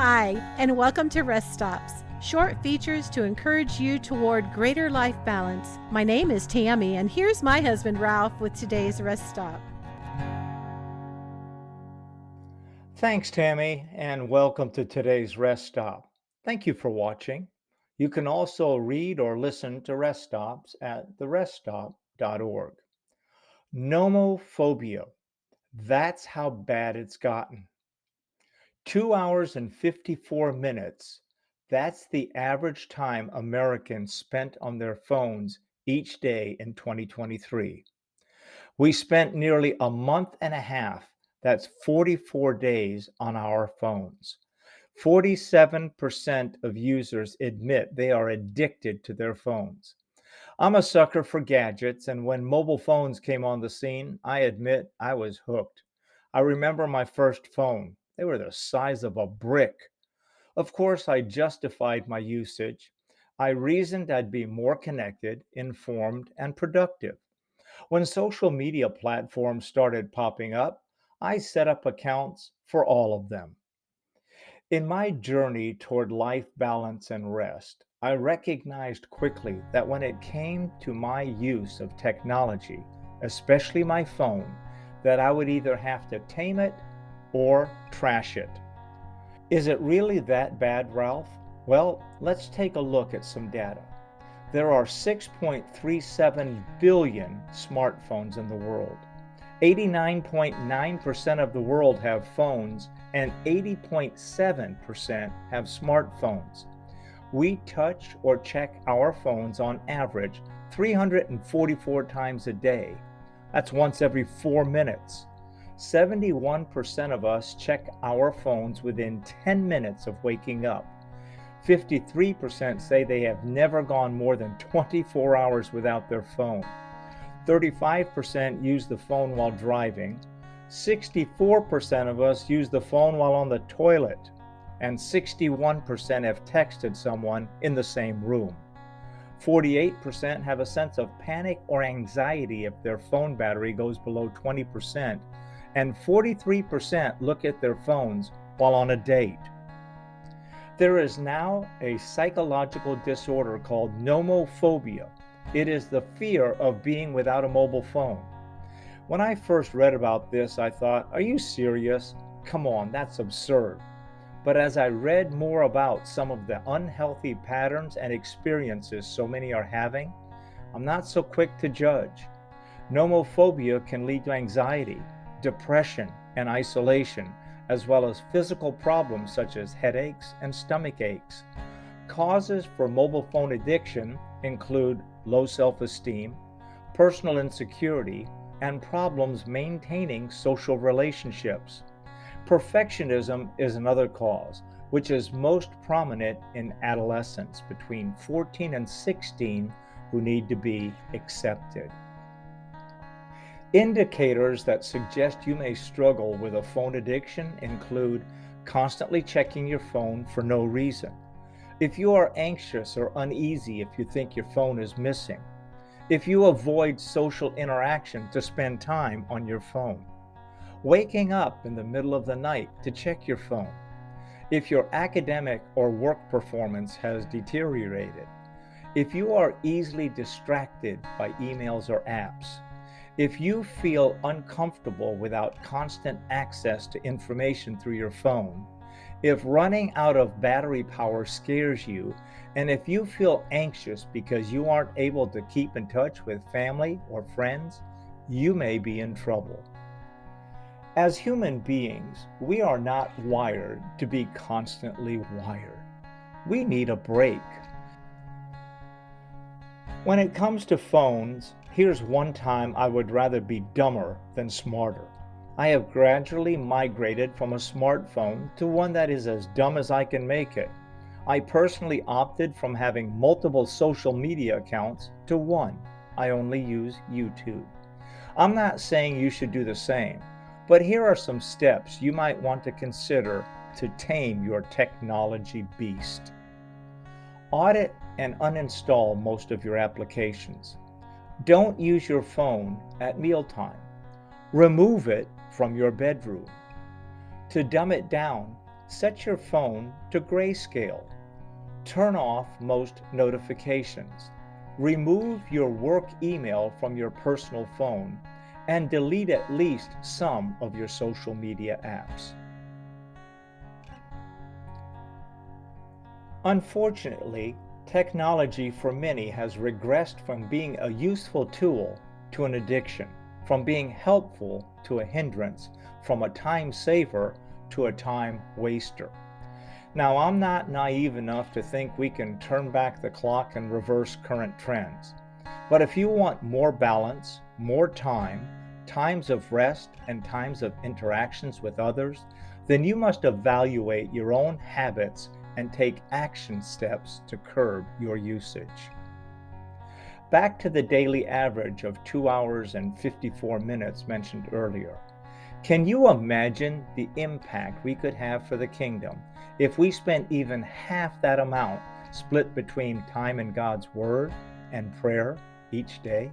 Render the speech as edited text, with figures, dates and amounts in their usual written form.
Hi, and welcome to Rest Stops, short features to encourage you toward greater life balance. My name is Tammy, and here's my husband Ralph with today's Rest Stop. Thanks, Tammy, and welcome to today's Rest Stop. Thank you for watching. You can also read or listen to Rest Stops at thereststop.org. Nomophobia. That's how bad it's gotten. 2 hours and 54 minutes. That's the average time Americans spent on their phones each day in 2023. We spent nearly a month and a half, that's 44 days, on our phones. 47% of users admit they are addicted to their phones. I'm a sucker for gadgets, and when mobile phones came on the scene, I admit I was hooked. I remember my first phone. They were the size of a brick. Of course, I justified my usage. I reasoned I'd be more connected, informed, and productive. When social media platforms started popping up, I set up accounts for all of them. In my journey toward life balance and rest, I recognized quickly that when it came to my use of technology, especially my phone, that I would either have to tame it or trash it. Is it really that bad, Ralph? Well, let's take a look at some data. There are 6.37 billion smartphones in the world. 89.9% of the world have phones, and 80.7% have smartphones. We touch or check our phones on average 344 times a day. That's once every 4 minutes. 71% of us check our phones within 10 minutes of waking up. 53% say they have never gone more than 24 hours without their phone. 35% use the phone while driving. 64% of us use the phone while on the toilet. And 61% have texted someone in the same room. 48% have a sense of panic or anxiety if their phone battery goes below 20%. And 43% look at their phones while on a date. There is now a psychological disorder called nomophobia. It is the fear of being without a mobile phone. When I first read about this, I thought, are you serious? Come on, that's absurd. But as I read more about some of the unhealthy patterns and experiences so many are having, I'm not so quick to judge. Nomophobia can lead to anxiety, depression, and isolation, as well as physical problems such as headaches and stomach aches. Causes for mobile phone addiction include low self-esteem, personal insecurity, and problems maintaining social relationships. Perfectionism is another cause, which is most prominent in adolescents between 14 and 16 who need to be accepted. Indicators that suggest you may struggle with a phone addiction include constantly checking your phone for no reason. If you are anxious or uneasy if you think your phone is missing. If you avoid social interaction to spend time on your phone. Waking up in the middle of the night to check your phone. If your academic or work performance has deteriorated. If you are easily distracted by emails or apps. If you feel uncomfortable without constant access to information through your phone, if running out of battery power scares you, and if you feel anxious because you aren't able to keep in touch with family or friends, you may be in trouble. As human beings, we are not wired to be constantly wired. We need a break. When it comes to phones, here's one time I would rather be dumber than smarter. I have gradually migrated from a smartphone to one that is as dumb as I can make it. I personally opted from having multiple social media accounts to one. I only use YouTube. I'm not saying you should do the same, but here are some steps you might want to consider to tame your technology beast. Audit and uninstall most of your applications. Don't use your phone at mealtime. Remove it from your bedroom. To dumb it down, Set your phone to grayscale. Turn off most notifications. Remove your work email from your personal phone and delete at least some of your social media apps. Unfortunately, technology for many has regressed from being a useful tool to an addiction, from being helpful to a hindrance, from a time saver to a time waster. Now, I'm not naive enough to think we can turn back the clock and reverse current trends. But if you want more balance, more time, times of rest, and times of interactions with others, then you must evaluate your own habits and take action steps to curb your usage. Back to the daily average of 2 hours and 54 minutes mentioned earlier. Can you imagine the impact we could have for the kingdom if we spent even half that amount split between time in God's Word and prayer each day?